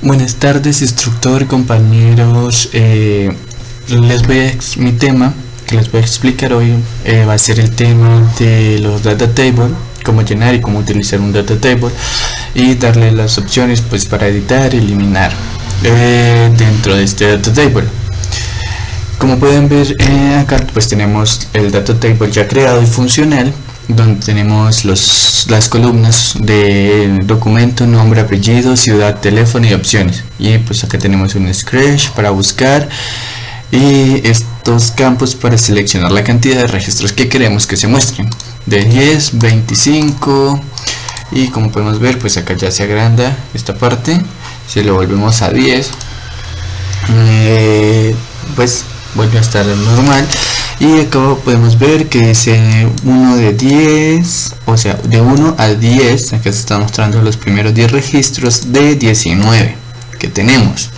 Buenas tardes, instructor, compañeros. Mi tema que les voy a explicar hoy va a ser el tema de los data table, cómo llenar y cómo utilizar un data table y darle las opciones pues para editar y eliminar dentro de este data table. Como pueden ver acá pues tenemos el data table ya creado y funcional, donde tenemos las columnas de documento, nombre, apellido, ciudad, teléfono y opciones. Y pues acá tenemos un scratch para buscar y estos campos para seleccionar la cantidad de registros que queremos que se muestren, de 10, 25, y como podemos ver pues acá ya se agranda esta parte. Si lo volvemos a 10 pues vuelve a estar normal. Y acá podemos ver que dice 1 de 10, o sea, de 1 a 10, acá se están mostrando los primeros 10 registros de 19 que tenemos.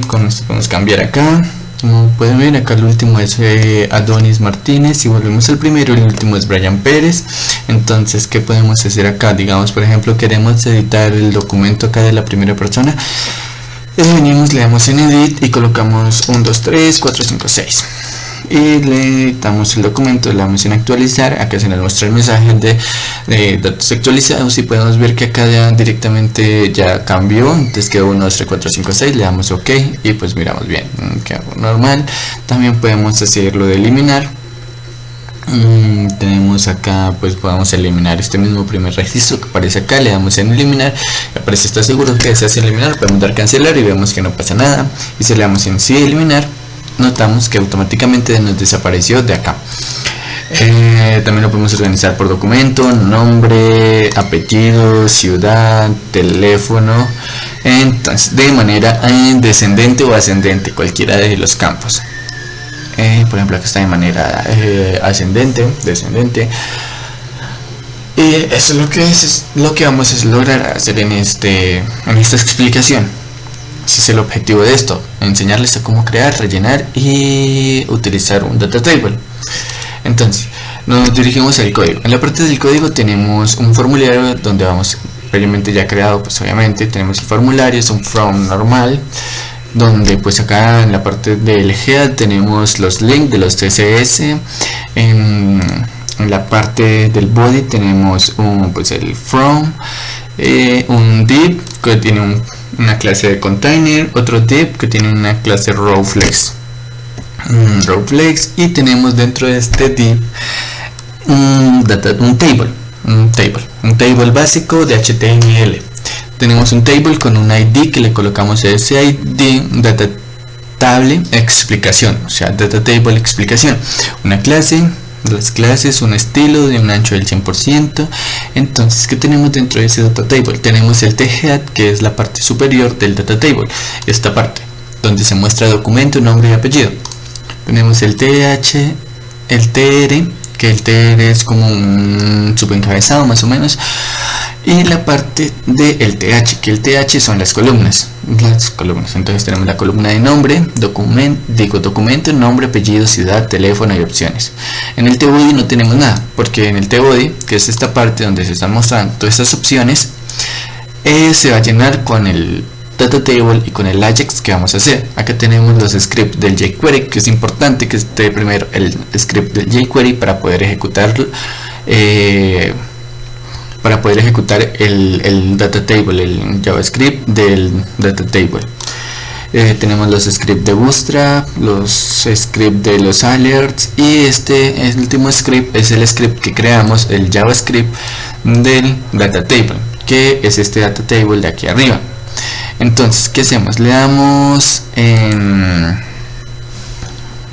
Con esto podemos cambiar acá. Como pueden ver, acá el último es Adonis Martínez, y volvemos al primero, el último es Brian Pérez. Entonces, ¿qué podemos hacer acá? Digamos, por ejemplo, queremos editar el documento acá de la primera persona. Venimos, le damos en edit y colocamos 1, 2, 3, 4, 5, 6 y le damos el documento, le damos en actualizar. Acá se nos muestra el mensaje de datos actualizados y podemos ver que acá ya directamente ya cambió. Entonces quedó 1, 2, 3, 4, 5, 6, le damos ok y pues miramos bien, quedó normal. También podemos hacerlo de eliminar. Tenemos acá, pues podemos eliminar este mismo primer registro que aparece acá, le damos en eliminar, aparece está seguro que deseas eliminar, podemos dar cancelar y vemos que no pasa nada. Y si le damos en sí eliminar, notamos que automáticamente nos desapareció de acá. También lo podemos organizar por documento, nombre, apellido, ciudad, teléfono, entonces de manera descendente o ascendente, cualquiera de los campos. Por ejemplo, acá está de manera ascendente, descendente. Eso es lo que vamos a lograr hacer en esta explicación. Ese es el objetivo de esto, enseñarles a cómo crear, rellenar y utilizar un data table. Entonces, nos dirigimos al código. En la parte del código tenemos un formulario donde vamos, previamente ya creado, pues obviamente tenemos el formulario, es un from normal, donde pues acá en la parte del head tenemos los links de los CSS. En la parte del body tenemos pues el from, un div que tiene una clase de container, otro div que tiene una clase rowflex, y tenemos dentro de este div un table básico de HTML. Tenemos un table con un ID que le colocamos a ese ID data table explicación, o sea, data table explicación, una clase, las clases, un estilo de un ancho del 100%. Entonces, ¿qué tenemos dentro de ese data table? Tenemos el thead, que es la parte superior del data table, esta parte donde se muestra documento, nombre y apellido. Tenemos el th, el tr, que el tr es como un subencabezado más o menos, y la parte del th, que el th son las columnas. Entonces tenemos la columna de nombre, documento, nombre, apellido, ciudad, teléfono y opciones. En el tbody no tenemos nada, porque en el tbody, que es esta parte donde se están mostrando todas estas opciones, se va a llenar con el data table y con el Ajax que vamos a hacer. Acá tenemos los scripts del jQuery, que es importante que esté primero el script del jQuery para poder ejecutarlo, el data table, el JavaScript del data table. Tenemos los scripts de Bootstrap, los scripts de los alerts, y el último script es el script que creamos, el JavaScript del data table, que es este data table de aquí arriba. Entonces, ¿qué hacemos? Le damos en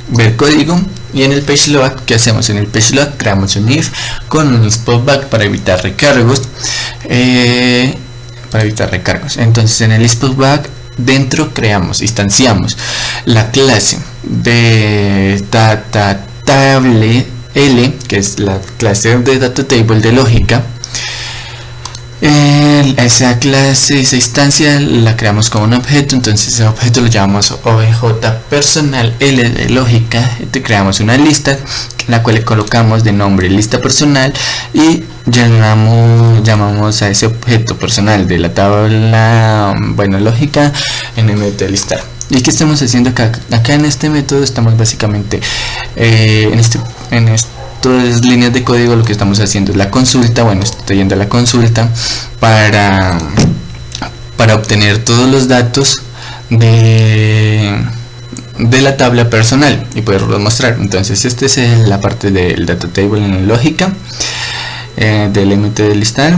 ver código, y en el page load, ¿qué hacemos? En el page load creamos un if con un if back para evitar recargos. Entonces, en el if back dentro instanciamos la clase de data table L, que es la clase de data table de lógica. esa clase, esa instancia la creamos como un objeto, entonces ese objeto lo llamamos obj personal L de lógica. Creamos una lista en la cual le colocamos de nombre lista personal y llamamos a ese objeto personal de la tabla, bueno, lógica, en el método de listar. ¿Y qué estamos haciendo acá? Acá en este método estamos básicamente en estas líneas de código lo que estamos haciendo es la consulta. Bueno, estoy yendo a la consulta para obtener todos los datos de la tabla personal y poderlos mostrar. Entonces esta es la parte del data table en lógica del método de listar,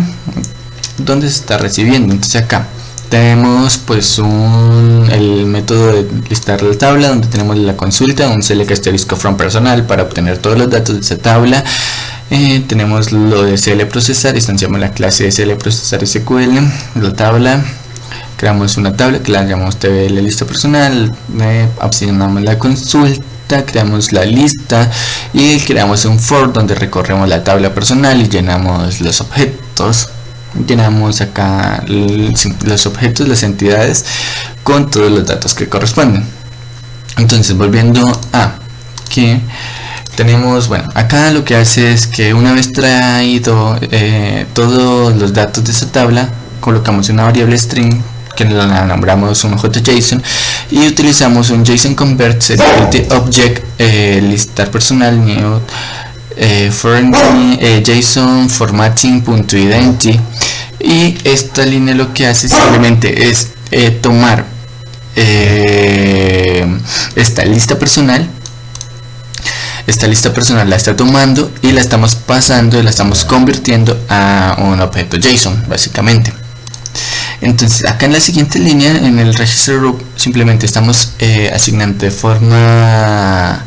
donde se está recibiendo. Entonces acá tenemos pues el método de listar la tabla, donde tenemos la consulta, un select asterisco from personal para obtener todos los datos de esa tabla. Tenemos lo de clprocessar, instanciamos la clase de clprocessar SQL, la tabla, creamos una tabla que la llamamos tbl lista personal, opcionamos la consulta, creamos la lista y creamos un for donde recorremos la tabla personal y llenamos los objetos. Llenamos acá los objetos, las entidades con todos los datos que corresponden. Entonces, volviendo a que tenemos, bueno, acá lo que hace es que una vez traído todos los datos de esa tabla, colocamos una variable string que la nombramos un JSON y utilizamos un JSON convert security object listar personal new JSON formatting.identity, y esta línea lo que hace simplemente es tomar esta lista personal la está tomando y la estamos pasando, la estamos convirtiendo a un objeto JSON básicamente. Entonces acá en la siguiente línea, en el register group, simplemente estamos asignando de forma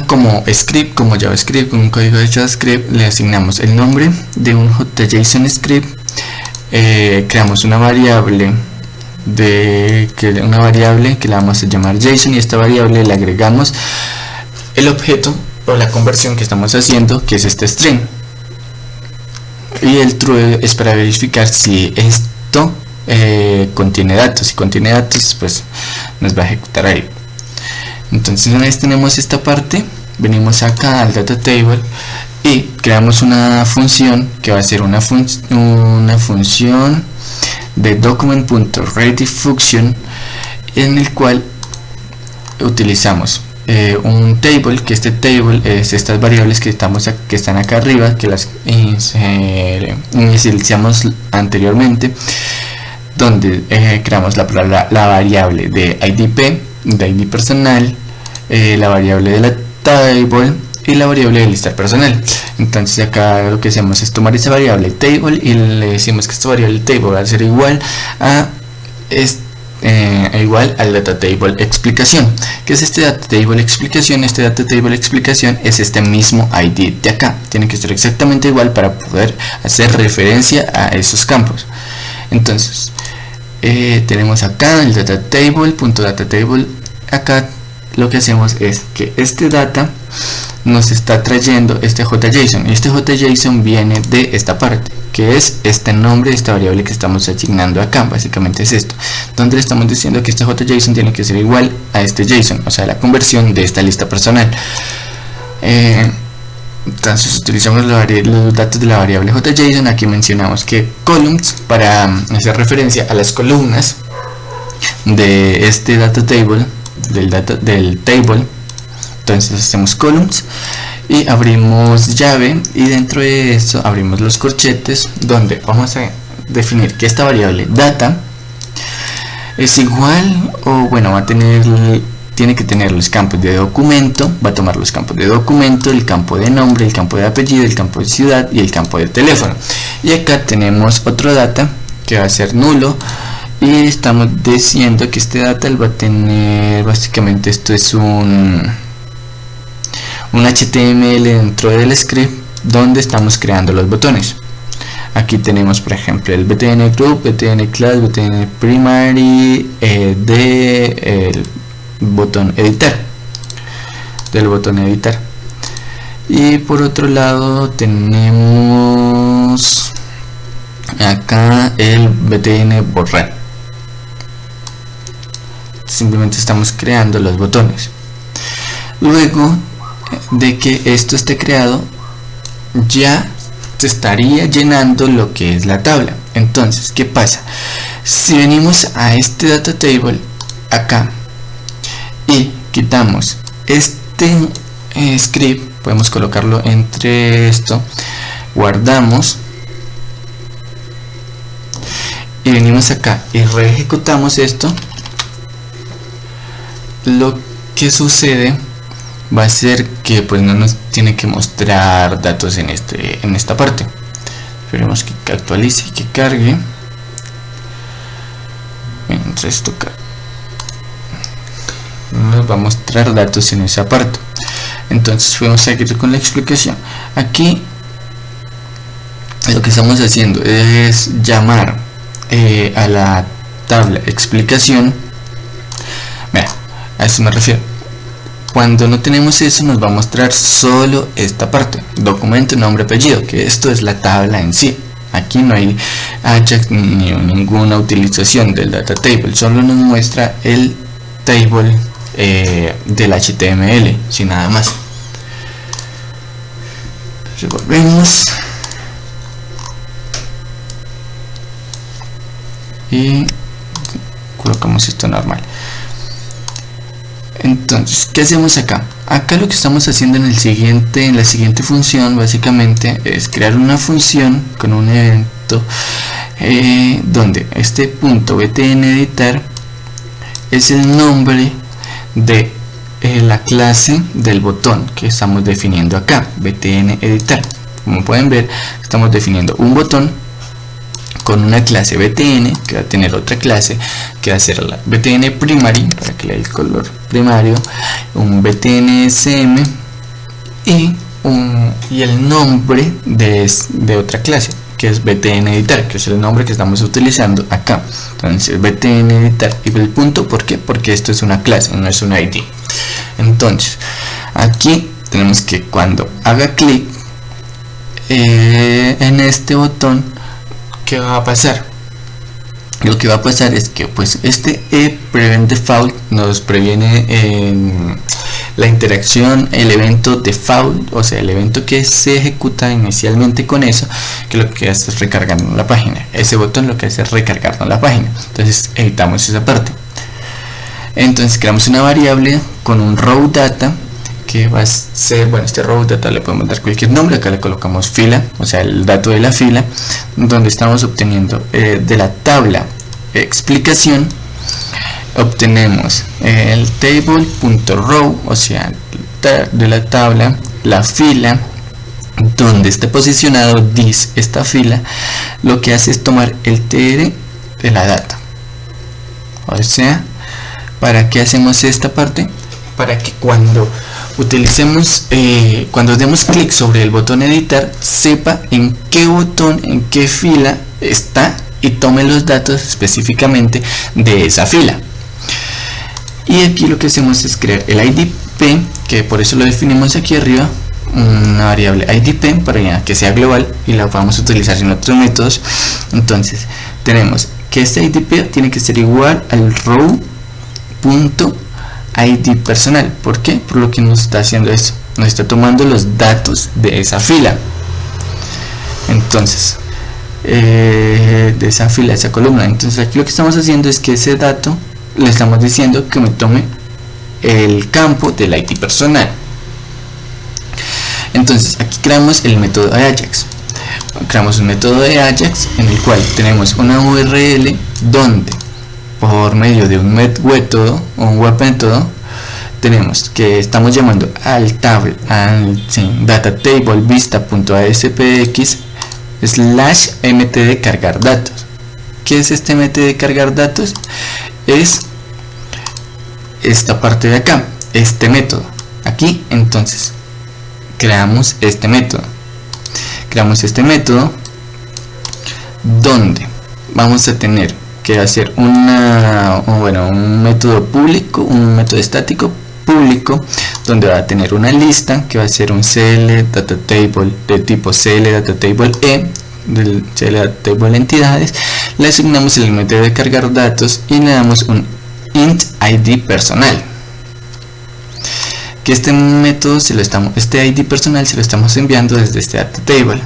como script, como JavaScript, con un código de JavaScript, le asignamos el nombre de un JSON script, creamos una variable que la vamos a llamar JSON, y a esta variable le agregamos el objeto o la conversión que estamos haciendo, que es este string, y el true es para verificar si esto contiene datos. Si contiene datos, pues nos va a ejecutar ahí. Entonces, una vez tenemos esta parte, venimos acá al data table y creamos una función que va a ser una función de document.readyFunction, en el cual utilizamos un table, que este table es estas variables que están acá arriba, que las inicializamos anteriormente, donde creamos la variable de IDP, de ID personal, la variable de la table y la variable de listar personal. Entonces acá lo que hacemos es tomar esa variable table y le decimos que esta variable table va a ser igual al data table explicación. ¿Qué es este data table explicación? Este data table explicación es este mismo ID de acá. Tiene que ser exactamente igual para poder hacer referencia a esos campos. Entonces tenemos acá el data table. Acá lo que hacemos es que este data nos está trayendo este JSON, y este JSON viene de esta parte, que es este nombre de esta variable que estamos asignando acá. Básicamente es esto, donde le estamos diciendo que este JSON tiene que ser igual a este JSON, o sea, la conversión de esta lista personal. Entonces utilizamos los datos de la variable JSON. Aquí mencionamos que columns para hacer referencia a las columnas de este data table, del table. Entonces hacemos columns y abrimos llave, y dentro de esto abrimos los corchetes, donde vamos a definir que esta variable data es igual, o bueno, tiene que tener los campos de documento, va a tomar los campos de documento, el campo de nombre, el campo de apellido, el campo de ciudad y el campo de teléfono. Y acá tenemos otro data que va a ser nulo, y estamos diciendo que este data va a tener, básicamente esto es un HTML dentro del script donde estamos creando los botones. Aquí tenemos, por ejemplo, el btn group, btn class, btn primary, del botón editar. Y por otro lado tenemos acá el btn borrar. Simplemente estamos creando los botones. Luego de que esto esté creado, ya se estaría llenando lo que es la tabla. Entonces, ¿qué pasa? Si venimos a este data table acá y quitamos este script, podemos colocarlo entre esto, guardamos y venimos acá y reejecutamos esto. Lo que sucede va a ser que pues no nos tiene que mostrar datos en esta parte. Esperemos que actualice y que cargue. Mientras esto nos va a mostrar datos en esa parte. Entonces podemos seguir con la explicación. Aquí lo que estamos haciendo es llamar a la tabla explicación. Mira, a eso me refiero. Cuando no tenemos eso, nos va a mostrar solo esta parte: documento, nombre, apellido, que esto es la tabla en sí. Aquí no hay Ajax ni ninguna utilización del data table, solo nos muestra el table del HTML, sin nada más. Entonces volvemos y colocamos esto normal. Entonces, ¿qué hacemos acá? Acá lo que estamos haciendo en la siguiente función básicamente es crear una función con un evento donde este punto btn editar es el nombre de la clase del botón que estamos definiendo acá, btn editar. Como pueden ver, estamos definiendo un botón con una clase btn que va a tener otra clase que va a ser la btn primary, para que le dé el color primario, un btn sm y el nombre de otra clase que es btn editar, que es el nombre que estamos utilizando acá. Entonces btn editar y el punto, ¿por qué? Porque esto es una clase, no es un id. Entonces aquí tenemos que cuando haga clic en este botón, ¿qué va a pasar? Lo que va a pasar es que pues este prevent default nos previene la interacción, el evento default, o sea el evento que se ejecuta inicialmente con eso, que lo que hace es recargarnos la página. Ese botón lo que hace es recargarnos la página. Entonces editamos esa parte. Entonces creamos una variable con un raw data que va a ser, bueno, este raw data le podemos dar cualquier nombre. Acá le colocamos fila, o sea el dato de la fila, donde estamos obteniendo de la tabla explicación, obtenemos el table.row, o sea de la tabla la fila donde está posicionado esta fila. Lo que hace es tomar el tr de la data. O sea, ¿para qué hacemos esta parte? Para que cuando utilicemos, cuando demos clic sobre el botón editar, sepa en qué botón, en qué fila está y tome los datos específicamente de esa fila. Y aquí lo que hacemos es crear el idp, que por eso lo definimos aquí arriba, una variable idp para que sea global y la vamos a utilizar en otros métodos. Entonces tenemos que este idp tiene que ser igual al row.id personal. ¿Por qué? Por lo que nos está haciendo esto, nos está tomando los datos de esa fila. Entonces de esa fila, de esa columna. Entonces aquí lo que estamos haciendo es que ese dato le estamos diciendo que me tome el campo del ID personal. Entonces aquí creamos el método de Ajax. Creamos un método de Ajax en el cual tenemos una URL donde por medio de un método o un web método tenemos que estamos llamando al data table vista.aspx /mtd cargar datos. ¿Qué es este mtd cargar datos? Es esta parte de acá, este método aquí. Entonces creamos este método donde vamos a tener que hacer un método público, un método estático público, donde va a tener una lista que va a ser un CL Data Table de tipo CL Data Table E, del CL Data Table entidades. Le asignamos el método de cargar datos y le damos un int ID personal, que este método este ID personal se lo estamos enviando desde este Data Table,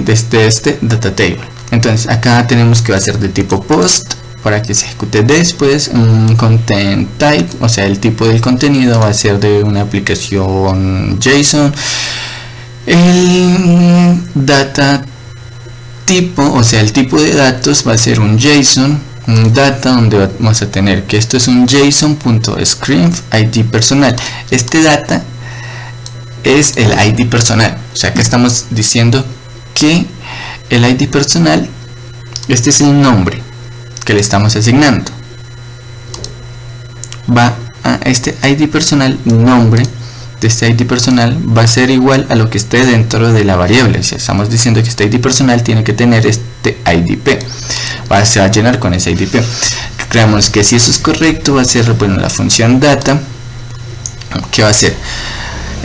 desde este Data Table. Entonces acá tenemos que va a ser de tipo post para que se ejecute después. Un content type, o sea, el tipo del contenido va a ser de una aplicación JSON. El data tipo, o sea, el tipo de datos va a ser un JSON, un data, donde vamos a tener que esto es un JSON.screen ID personal. Este data es el ID personal, o sea que estamos diciendo que el ID personal, este es el nombre que le estamos asignando, va a este ID personal, nombre de este ID personal va a ser igual a lo que esté dentro de la variable. Si estamos diciendo que este ID personal tiene que tener este IDP, se va a llenar con ese IDP. Creamos que si eso es correcto, va a ser, bueno, la función data, que va a ser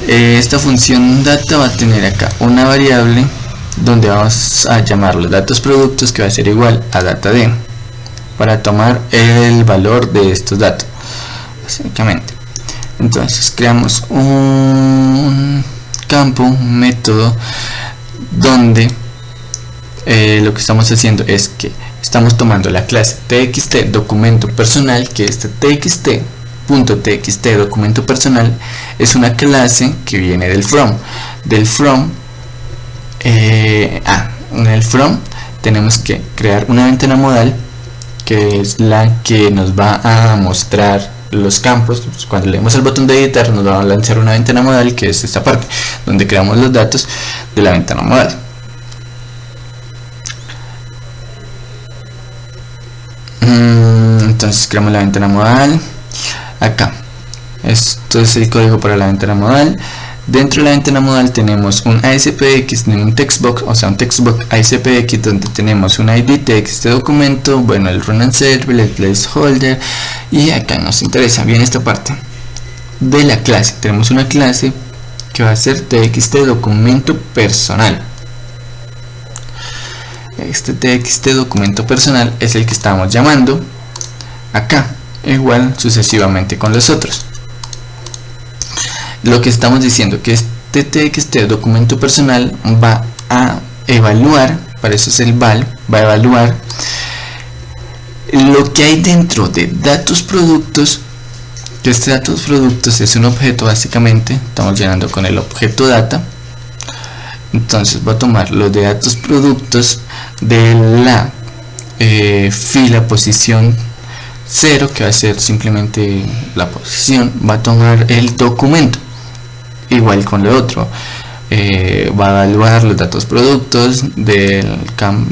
esta función data va a tener acá una variable donde vamos a llamar los datos productos, que va a ser igual a data_d, para tomar el valor de estos datos básicamente. Entonces creamos un campo, un método, donde lo que estamos haciendo es que estamos tomando la clase txt documento personal, que este txt documento personal es una clase que viene del from. En el from tenemos que crear una ventana modal, que es la que nos va a mostrar los campos. Cuando le demos el botón de editar, nos va a lanzar una ventana modal, que es esta parte donde creamos los datos de la ventana modal. Entonces creamos la ventana modal acá. Esto es el código para la ventana modal. Dentro de la ventana modal tenemos un ASPX, un textbox, o sea un textbox ASPX, donde tenemos un ID text de documento, bueno, el run and server, el placeholder, y acá nos interesa bien esta parte de la clase. Tenemos una clase que va a ser txt documento personal. Este txt documento personal es el que estamos llamando acá, igual sucesivamente con los otros. Lo que estamos diciendo que este txt documento personal va a evaluar, para eso es el val, va a evaluar lo que hay dentro de datos productos, que este datos productos es un objeto básicamente, estamos llenando con el objeto data. Entonces va a tomar los de datos productos de la fila posición 0, que va a ser simplemente la posición, va a tomar el documento. Igual con lo otro, va a evaluar los datos productos de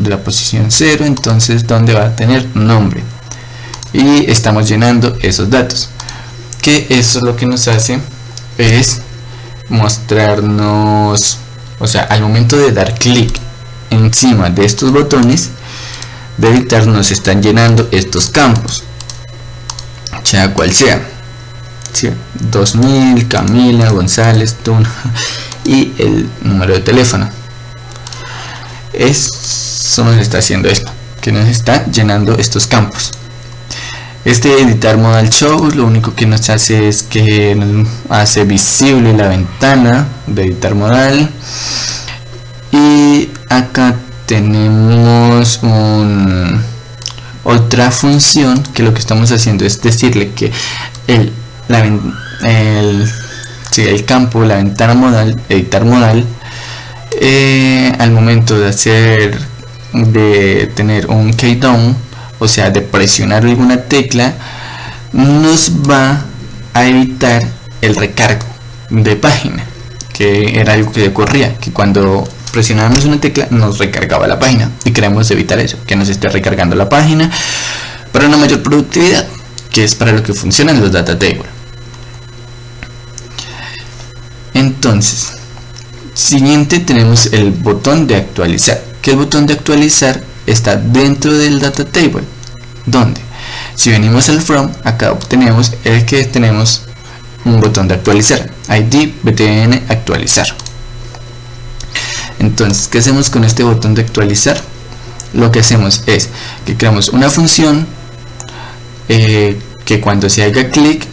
la posición 0, entonces donde va a tener nombre, y estamos llenando esos datos, que eso lo que nos hace es mostrarnos, o sea, al momento de dar clic encima de estos botones de editar, nos están llenando estos campos, sea cual sea. 2000, Camila, González, Tuna, y el número de teléfono. Eso nos está haciendo esto, que nos está llenando estos campos. Este editar modal show lo único que nos hace es que nos hace visible la ventana de editar modal. Y acá tenemos otra función que lo que estamos haciendo es decirle que el campo, la ventana modal, editar modal, al momento de tener un keydown, o sea, de presionar alguna tecla, nos va a evitar el recargo de página, que era algo que ocurría, que cuando presionábamos una tecla nos recargaba la página, y queremos evitar eso, que nos esté recargando la página, para una mayor productividad, que es para lo que funcionan los data tables. Entonces, siguiente tenemos el botón de actualizar, que el botón de actualizar está dentro del data table, donde Si venimos al from, acá obtenemos el que tenemos un botón de actualizar, id btn actualizar. Entonces, ¿qué hacemos con este botón de actualizar? Lo que hacemos es que creamos una función que cuando se haga clic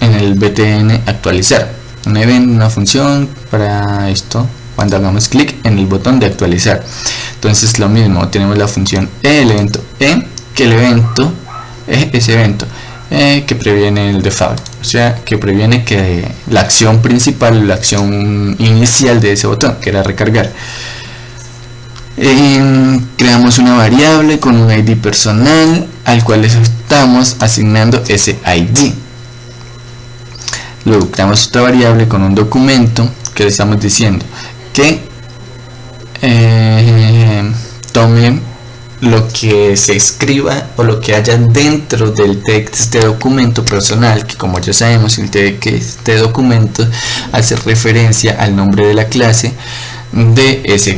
en el btn actualizar, un evento, una función para esto, cuando hagamos clic en el botón de actualizar. Entonces lo mismo, tenemos la función el evento que el evento ese evento que previene el default, o sea, que previene que la acción principal, la acción inicial de ese botón, que era recargar. Creamos una variable con un ID personal al cual les estamos asignando ese ID. Luego creamos otra variable con un documento que le estamos diciendo que tome lo que se escriba o lo que haya dentro del texto de este documento personal, que como ya sabemos este documento hace referencia al nombre de la clase de ese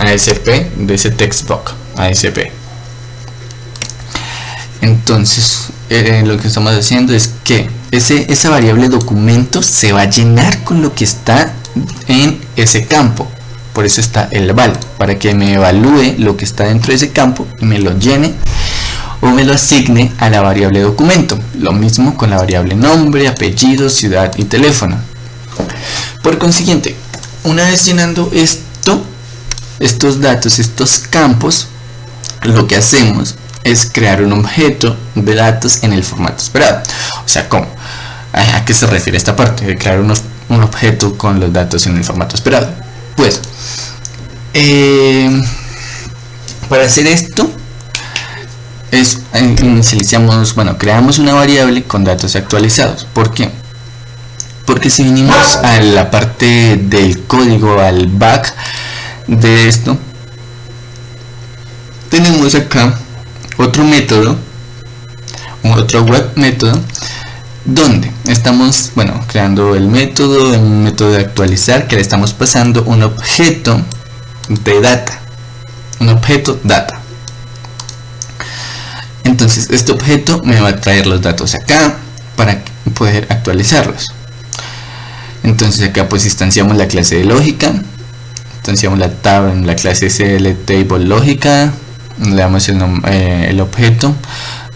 ASP, de ese textbox ASP. Entonces lo que estamos haciendo es que esa variable documento se va a llenar con lo que está en ese campo. Por eso está el val, para que me evalúe lo que está dentro de ese campo y me lo llene o me lo asigne a la variable documento. Lo mismo con la variable nombre, apellido, ciudad y teléfono. Por consiguiente, una vez llenando estos datos, estos campos, lo que hacemos es crear un objeto de datos en el formato esperado. O sea, ¿cómo? ¿A qué se refiere esta parte de crear un objeto con los datos en el formato esperado? Pues para hacer esto creamos una variable con datos actualizados. ¿Por qué? Porque si vinimos a la parte del código, al back de esto, tenemos acá otro método, otro web método, donde estamos creando un método de actualizar, que le estamos pasando un objeto de data, Entonces este objeto me va a traer los datos acá para poder actualizarlos. Entonces acá pues instanciamos la clase de lógica, instanciamos la clase CLTable lógica, le damos el objeto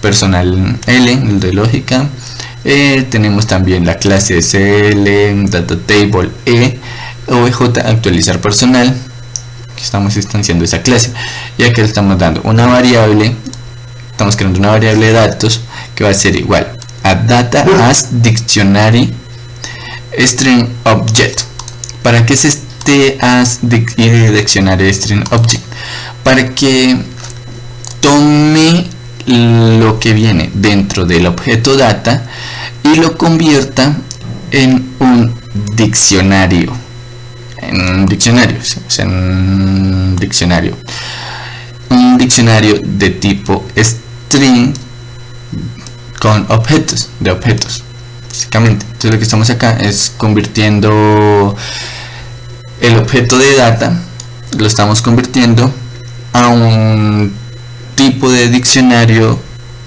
personal L, el de lógica. Tenemos también la clase CL datatable obj actualizar personal, que estamos instanciando esa clase, y aquí le estamos dando una variable, estamos creando una variable de datos que va a ser igual a data as dictionary string object. ¿Para qué es este as dictionary string object? Para que tome lo que viene dentro del objeto data y lo convierta en un diccionario, un diccionario de tipo string con objetos, básicamente. Entonces lo que estamos acá es convirtiendo el objeto de data, lo estamos convirtiendo a un tipo de diccionario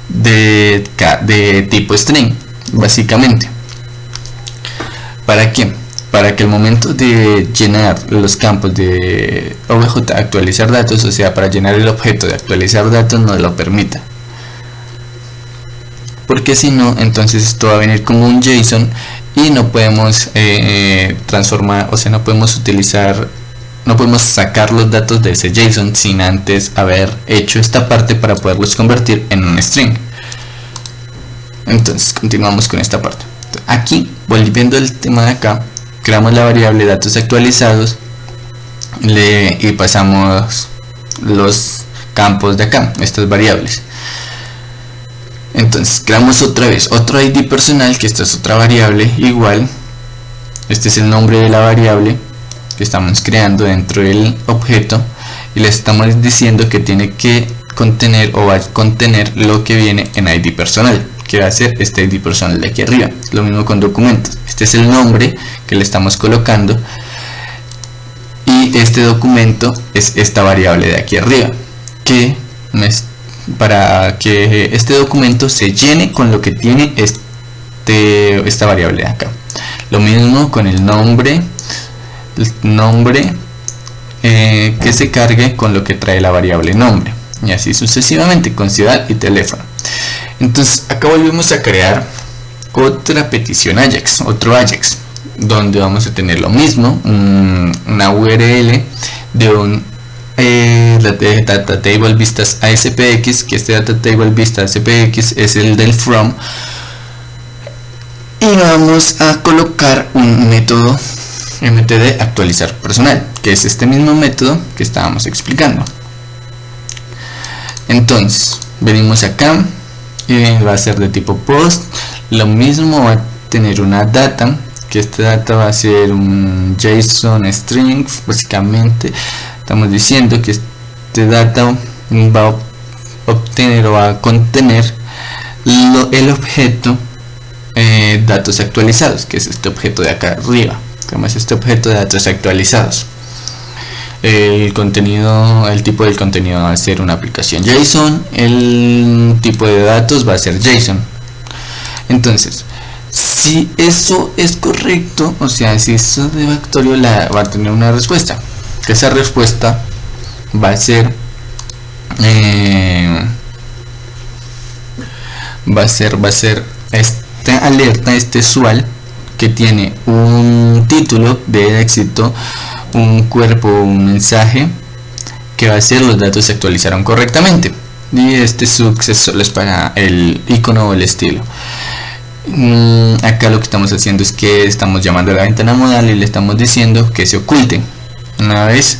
de tipo string, básicamente. ¿Para qué? Para que al momento de llenar los campos de obj actualizar datos, o sea, para llenar el objeto de actualizar datos, no lo permita, porque si no, entonces esto va a venir como un JSON y no podemos transformar, o sea, no podemos sacar los datos de ese JSON sin antes haber hecho esta parte para poderlos convertir en un string. Entonces continuamos con esta parte. Aquí, volviendo al tema de acá, creamos la variable datos actualizados y pasamos los campos de acá, estas variables. Entonces creamos otra vez otro ID personal, que esta es otra variable igual. Este es el nombre de la variable que estamos creando dentro del objeto, y le estamos diciendo que tiene que contener o va a contener lo que viene en ID personal, que va a ser este ID personal de aquí arriba. Lo mismo con documentos, este es el nombre que le estamos colocando, y este documento es esta variable de aquí arriba, que para que este documento se llene con lo que tiene esta variable de acá. Lo mismo con el nombre que se cargue con lo que trae la variable nombre, y así sucesivamente con ciudad y teléfono. Entonces acá volvemos a crear otra petición AJAX, otro AJAX, donde vamos a tener lo mismo, una URL de un data table vistas ASPX, que este data table vistas ASPX es el del from, y vamos a colocar un método mtd actualizar personal, que es este mismo método que estábamos explicando. Entonces venimos acá y va a ser de tipo post. Lo mismo, va a tener una data, que esta data va a ser un JSON string. Básicamente estamos diciendo que este data va a obtener o va a contener el objeto datos actualizados, que es este objeto de acá arriba. Tenemos este objeto de datos actualizados. El tipo del contenido va a ser una aplicación JSON, el tipo de datos va a ser JSON. Entonces, si eso es correcto, o sea, si eso de Factorio va a tener una respuesta, que esa respuesta va a ser esta alerta, este usual, que tiene un título de éxito, un cuerpo, un mensaje, que va a ser los datos se actualizaron correctamente, y este success solo es para el icono o el estilo. Acá lo que estamos haciendo es que estamos llamando a la ventana modal y le estamos diciendo que se oculte, una vez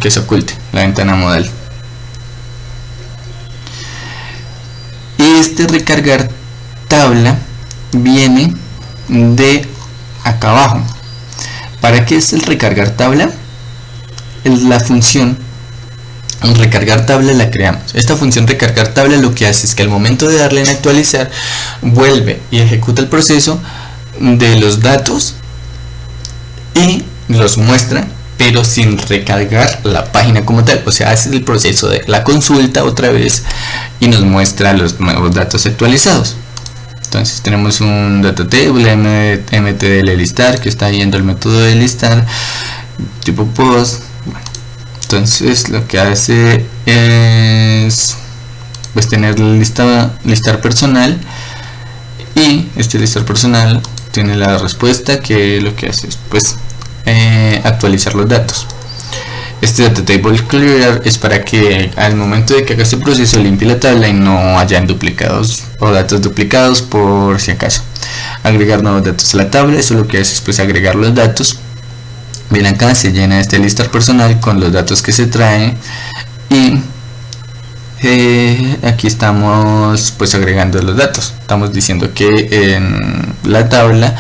que se oculte la ventana modal. Y este recargar tabla viene de acá abajo. ¿Para qué es el recargar tabla? La función recargar tabla la creamos. Esta función recargar tabla lo que hace es que al momento de darle en actualizar, vuelve y ejecuta el proceso de los datos y los muestra, pero sin recargar la página como tal. O sea, hace el proceso de la consulta otra vez y nos muestra los nuevos datos actualizados. Entonces tenemos un data table mtdl listar, que está yendo el método de listar tipo post. Bueno, entonces lo que hace es pues tener listar personal, y este listar personal tiene la respuesta, que lo que hace es pues actualizar los datos. Este data table clear es para que al momento de que haga este proceso limpie la tabla y no hayan duplicados o datos duplicados por si acaso. Agregar nuevos datos a la tabla, eso lo que hace es pues agregar los datos. Bien, acá se llena este listar personal con los datos que se trae, y aquí estamos pues agregando los datos. Estamos diciendo que en la tabla,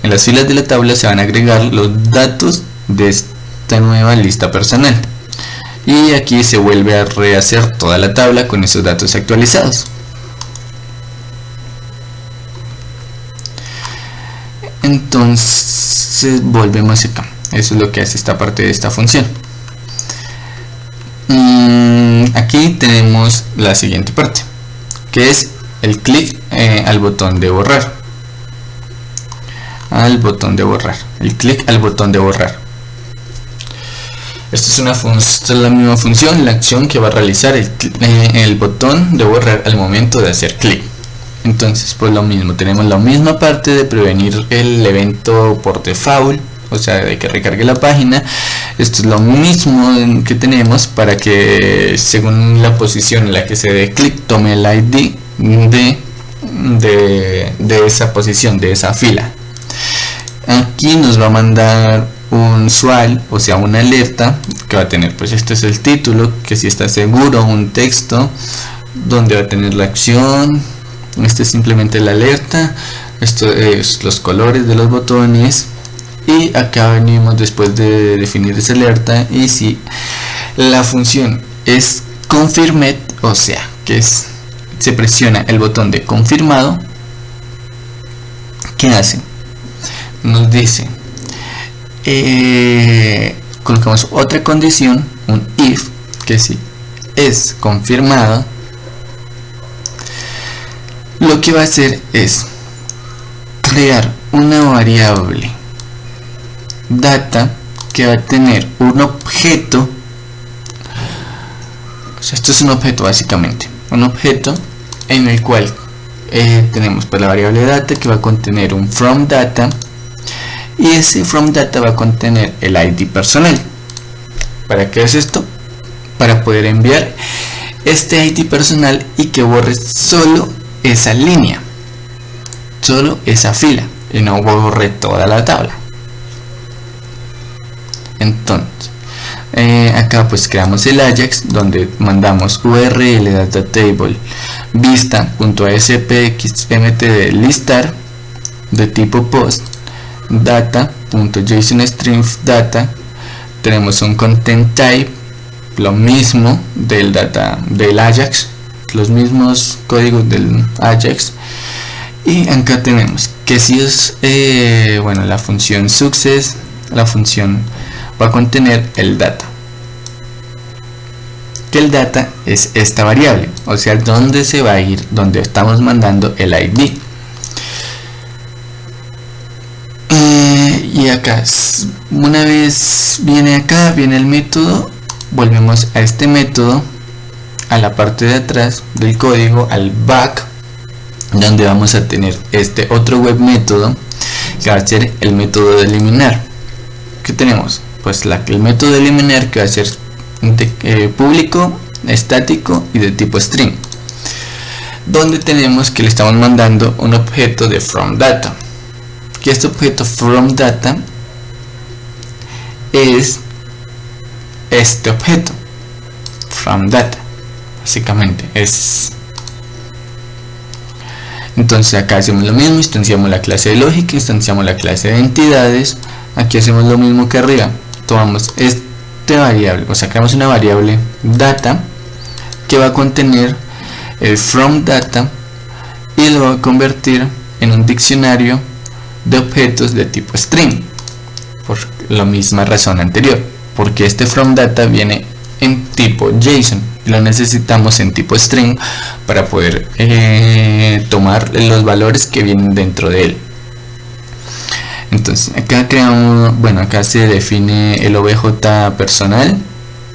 en las filas de la tabla se van a agregar los datos de esta nueva lista personal, y aquí se vuelve a rehacer toda la tabla con esos datos actualizados. Entonces volvemos acá. Eso es lo que hace esta parte de esta función. Aquí tenemos la siguiente parte, que es el clic al botón de borrar. El clic al botón de borrar. Esta es la misma función, la acción que va a realizar el botón de borrar al momento de hacer clic. Entonces pues lo mismo, tenemos la misma parte de prevenir el evento por default, o sea, de que recargue la página. Esto es lo mismo que tenemos para que según la posición en la que se dé clic tome el ID de esa posición, de esa fila. Aquí nos va a mandar un usual, o sea una alerta que va a tener pues este es el título, que si está seguro, un texto donde va a tener la acción, este es simplemente la alerta, esto es los colores de los botones, y acá venimos después de definir esa alerta, y si la función es confirmed, o sea que se presiona el botón de confirmado, ¿qué hace? Nos dice colocamos otra condición, un if, que si es confirmado, lo que va a hacer es crear una variable data que va a tener un objeto. O sea, esto es un objeto básicamente, un objeto en el cual tenemos pues la variable data que va a contener un from data, y ese from data va a contener el ID personal. ¿Para qué es esto? Para poder enviar este ID personal y que borre solo esa línea, solo esa fila, y no borre toda la tabla. Entonces acá pues creamos el Ajax, donde mandamos url data table vista.aspxmtd listar de tipo post data.jsonstring data. Tenemos un content type, lo mismo del Ajax, los mismos códigos del Ajax. Y acá tenemos que si es bueno, la función success, la función va a contener el data, que el data es esta variable, o sea, donde se va a ir, donde estamos mandando el ID. Y acá, una vez viene el método, volvemos a este método, a la parte de atrás del código, al back, donde vamos a tener este otro web método que va a ser el método de eliminar. ¿Qué tenemos? Pues el método de eliminar, que va a ser público, estático y de tipo string, donde tenemos que le estamos mandando un objeto de from data, que este objeto from data es este objeto from data, básicamente es. Entonces acá hacemos lo mismo, instanciamos la clase de lógica, instanciamos la clase de entidades. Aquí hacemos lo mismo que arriba, tomamos esta variable, o sea, creamos una variable data que va a contener el from data y lo va a convertir en un diccionario de objetos de tipo string, por la misma razón anterior, porque este from data viene en tipo JSON y lo necesitamos en tipo string para poder tomar los valores que vienen dentro de él. Entonces acá creamos, bueno, acá se define el obj personal,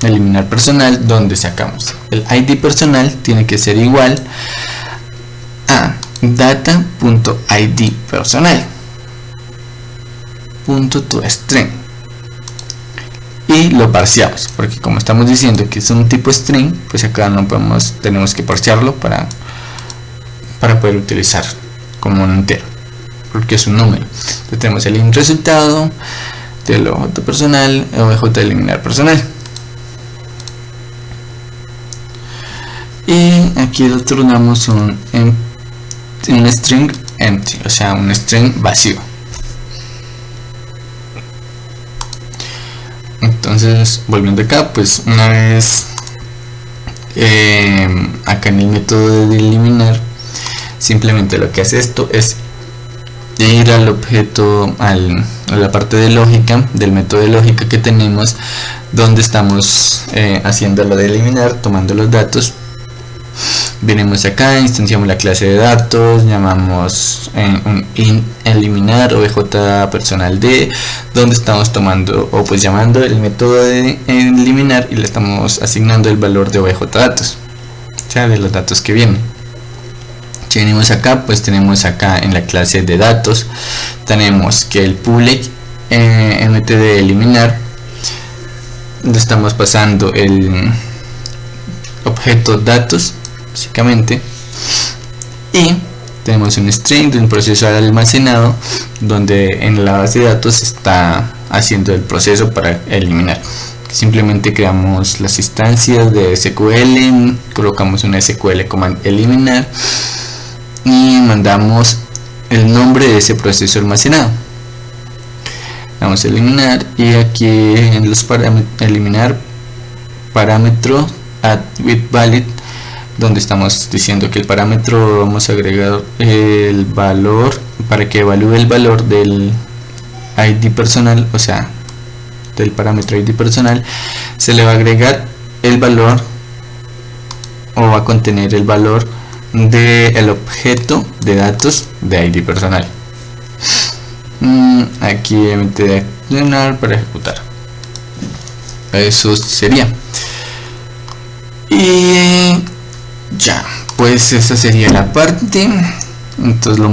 eliminar personal, donde sacamos el ID personal, tiene que ser igual a data.id personal .toString, y lo parseamos, porque como estamos diciendo que es un tipo string, pues acá no podemos, tenemos que parsearlo para poder utilizar como un entero, porque es un número. Entonces tenemos el resultado del objeto personal, obj de eliminar personal, y aquí lo turnamos un string empty, o sea, un string vacío. Entonces, volviendo acá, pues una vez acá en el método de eliminar, simplemente lo que hace esto es ir al objeto, a la parte de lógica del método de lógica que tenemos, donde estamos haciendo lo de eliminar, tomando los datos. Venimos acá, instanciamos la clase de datos, llamamos un eliminar obj personal d, donde estamos tomando o pues llamando el método de eliminar y le estamos asignando el valor de obj datos, o sea, de los datos que vienen. Si venimos acá, pues tenemos acá en la clase de datos, tenemos que el public mt de eliminar, donde estamos pasando el objeto datos básicamente, y tenemos un string de un proceso almacenado, donde en la base de datos está haciendo el proceso para eliminar. Simplemente creamos las instancias de SQL, colocamos una SQL command eliminar y mandamos el nombre de ese proceso almacenado. Vamos a eliminar, y aquí en los eliminar parámetro add with valid, donde estamos diciendo que el parámetro vamos a agregar el valor para que evalúe el valor del ID personal, o sea, del parámetro ID personal, se le va a agregar el valor, o va a contener el valor del objeto de datos de ID personal. Aquí de accionar para ejecutar. Eso sería. Y ya, pues esa sería la parte. Entonces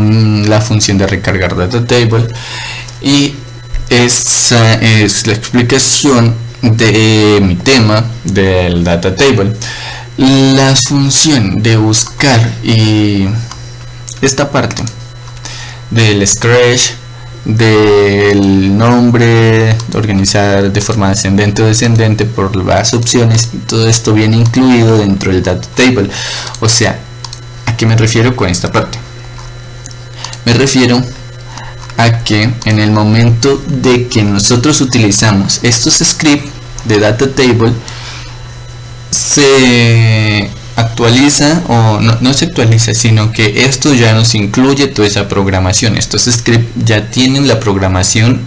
la función de recargar data table, y esa es la explicación de mi tema del data table. La función de buscar y esta parte del scratch, del nombre, organizar de forma ascendente o descendente por las opciones, todo esto viene incluido dentro del data table. O sea, ¿a qué me refiero con esta parte? Me refiero a que en el momento de que nosotros utilizamos estos scripts de data table, se actualiza, o no se actualiza, sino que esto ya nos incluye toda esa programación. Estos scripts ya tienen la programación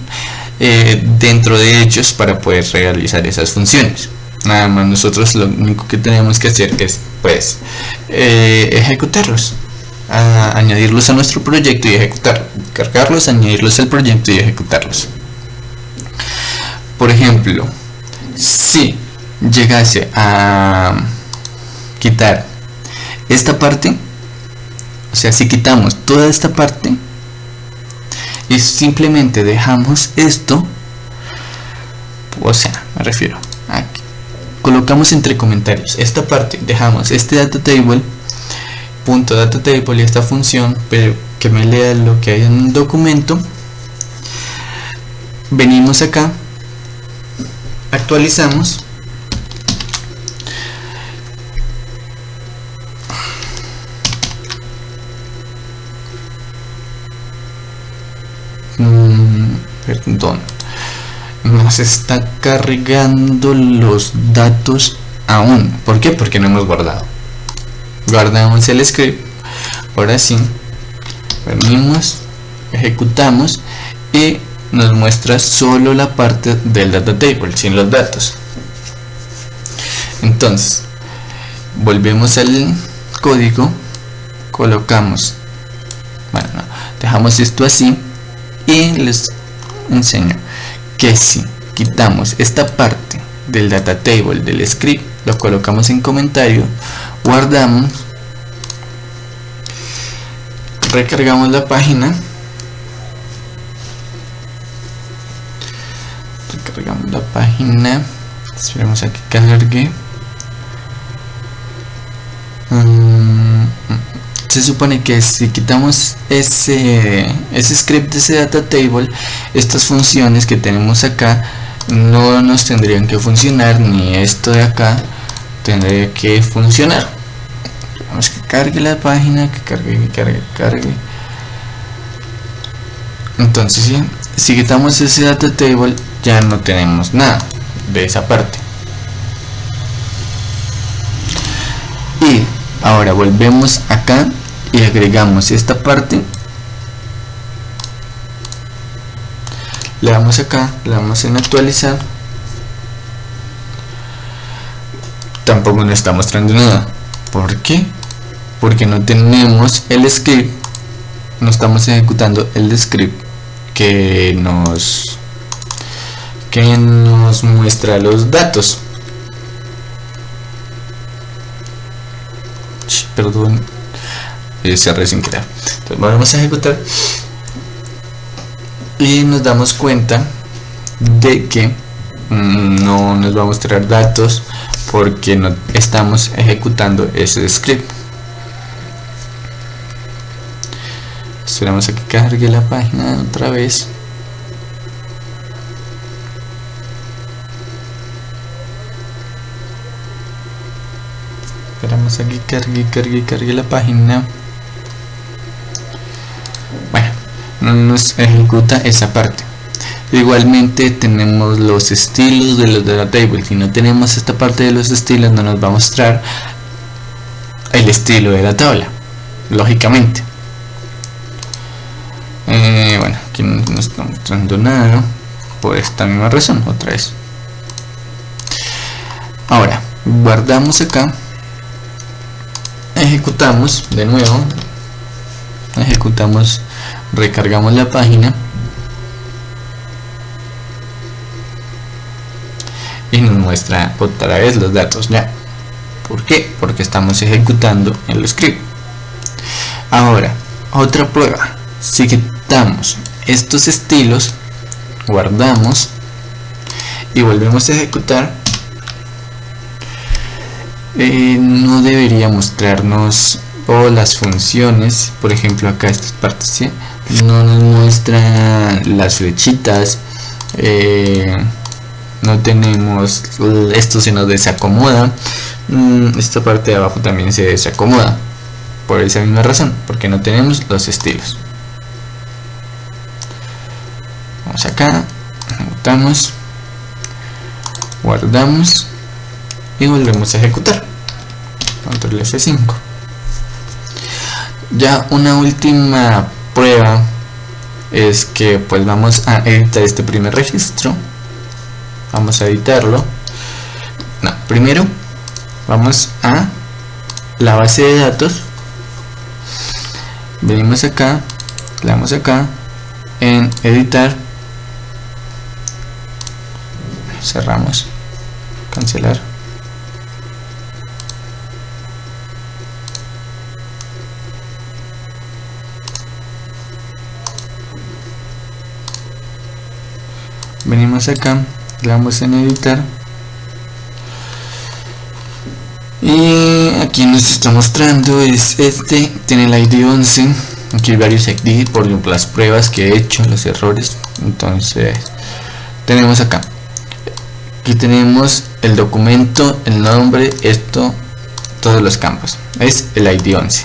dentro de ellos para poder realizar esas funciones. Nada más nosotros lo único que tenemos que hacer es pues ejecutarlos, añadirlos a nuestro proyecto y ejecutarlos, cargarlos, añadirlos al proyecto y ejecutarlos. Por ejemplo, si llegase a quitar esta parte, o sea, si quitamos toda esta parte y simplemente dejamos esto, o sea, me refiero aquí, colocamos entre comentarios esta parte, dejamos este data table, punto data table, y esta función, pero que me lea lo que hay en el documento. Venimos acá, actualizamos, perdón, nos está cargando los datos aún. ¿Por qué? Porque no hemos guardado. Guardamos el script. Ahora sí, venimos, ejecutamos y nos muestra solo la parte del data table, sin los datos. Entonces, volvemos al código, colocamos, bueno, no, dejamos esto así y les enseño que si quitamos esta parte del data table del script, lo colocamos en comentario, guardamos, recargamos la página, esperemos a que cargue. Se supone que si quitamos ese script de ese data table, estas funciones que tenemos acá no nos tendrían que funcionar, ni esto de acá tendría que funcionar. Vamos que cargue la página, que cargue. Entonces si quitamos ese data table, ya no tenemos nada de esa parte. Y ahora volvemos acá y agregamos esta parte, le damos acá, le damos en actualizar. Tampoco nos está mostrando nada. ¿Por qué? Porque no tenemos el script, no estamos ejecutando el script que nos muestra los datos. Perdón, cerré sin querer. Entonces vamos a ejecutar y nos damos cuenta de que no nos va a mostrar datos porque no estamos ejecutando ese script. Esperamos a que cargue la página otra vez. Esperamos a que cargue la página. Bueno, no nos ejecuta esa parte. Igualmente tenemos los estilos de los data tables. Si no tenemos esta parte de los estilos, no nos va a mostrar el estilo de la tabla, lógicamente. Bueno, aquí no nos está mostrando nada por esta misma razón, otra vez. Ahora guardamos acá, ejecutamos de nuevo, recargamos la página y nos muestra otra vez los datos ya. ¿Por qué? Porque estamos ejecutando el script. Ahora, otra prueba. Si quitamos estos estilos, guardamos y volvemos a ejecutar, no debería mostrarnos las funciones. Por ejemplo, acá estas partes, ¿sí? No nos muestra las flechitas, no tenemos, esto se nos desacomoda, esta parte de abajo también se desacomoda por esa misma razón, porque no tenemos los estilos. Vamos acá, ejecutamos, guardamos y volvemos a ejecutar. Control F5. Ya una última prueba es que pues vamos a editar este primer registro. Vamos a editarlo. No, primero vamos a la base de datos, venimos acá, le damos acá en editar, cerramos, cancelar, venimos acá, le damos en editar y aquí nos está mostrando es este, tiene el ID 11, aquí hay varios ID por las pruebas que he hecho, los errores. Entonces tenemos acá, aquí tenemos el documento, el nombre, esto, todos los campos, es el ID 11.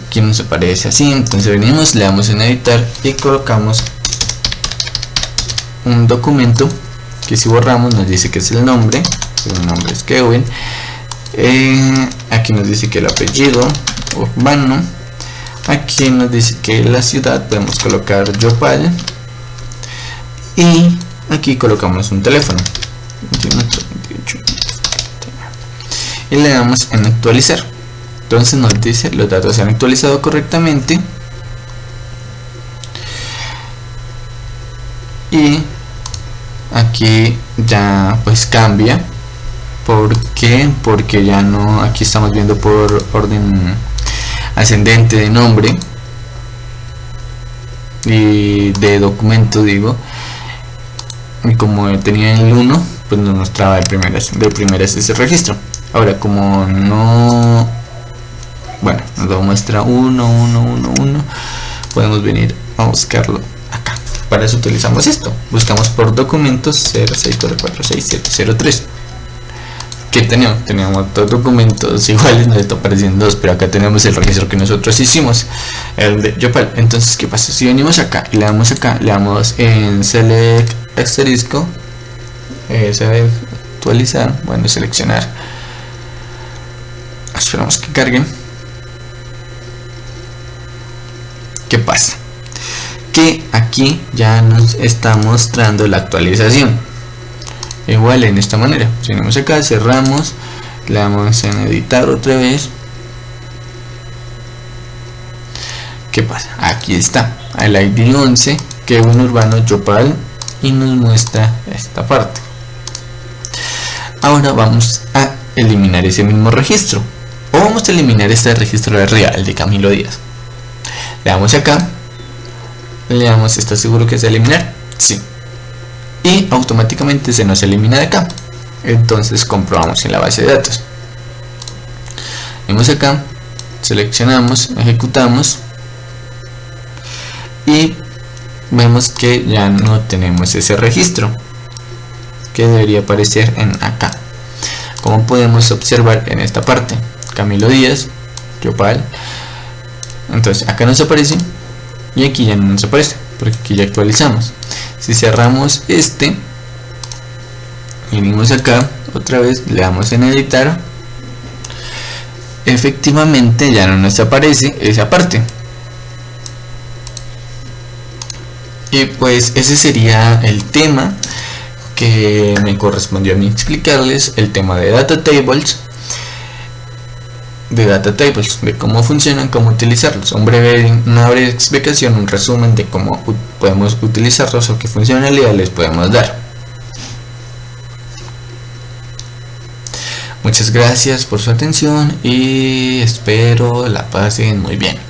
Aquí nos aparece así, entonces venimos, le damos en editar y colocamos un documento que si borramos nos dice que es el nombre, el nombre es Kevin, aquí nos dice que el apellido urbano, aquí nos dice que la ciudad, podemos colocar Yopal y aquí colocamos un teléfono y le damos en actualizar. Entonces nos dice los datos se han actualizado correctamente y aquí ya pues cambia. ¿Por qué? Porque ya no, aquí estamos viendo por orden ascendente de nombre y de documento, digo, y como tenía el 1 pues nos mostraba el primer ese registro. Ahora como no, bueno, nos lo muestra 1, podemos venir a buscarlo acá. Para eso utilizamos esto, buscamos por documentos 064467003. que teníamos dos documentos iguales, nos está apareciendo dos, pero acá tenemos el registro que nosotros hicimos, el de Yopal. Entonces, ¿qué pasa? Si venimos acá y le damos acá, le damos en select asterisco, actualizar, bueno, seleccionar, esperamos que carguen. ¿Qué pasa? Que aquí ya nos está mostrando la actualización igual en esta manera. Si venimos acá, cerramos, le damos en editar otra vez. ¿Qué pasa? Aquí está el ID 11 que es un urbano Yopal y nos muestra esta parte. Ahora vamos a eliminar ese mismo registro, o vamos a eliminar este registro real de Camilo Díaz. Le damos acá, le damos, ¿está seguro que es eliminar? Sí. Y automáticamente se nos elimina de acá. Entonces comprobamos en la base de datos. Vemos acá, seleccionamos, ejecutamos y vemos que ya no tenemos ese registro que debería aparecer en acá. Como podemos observar en esta parte, Camilo Díaz, Yopal. Entonces acá nos aparece y aquí ya no nos aparece porque aquí ya actualizamos. Si cerramos este, venimos acá otra vez, le damos en editar, efectivamente ya no nos aparece esa parte. Y pues ese sería el tema que me correspondió a mí explicarles, el tema de data tables. de data tables, de cómo funcionan, cómo utilizarlos, una breve explicación, un resumen de cómo podemos utilizarlos o qué funcionalidad les podemos dar. Muchas gracias por su atención y espero la pasen muy bien.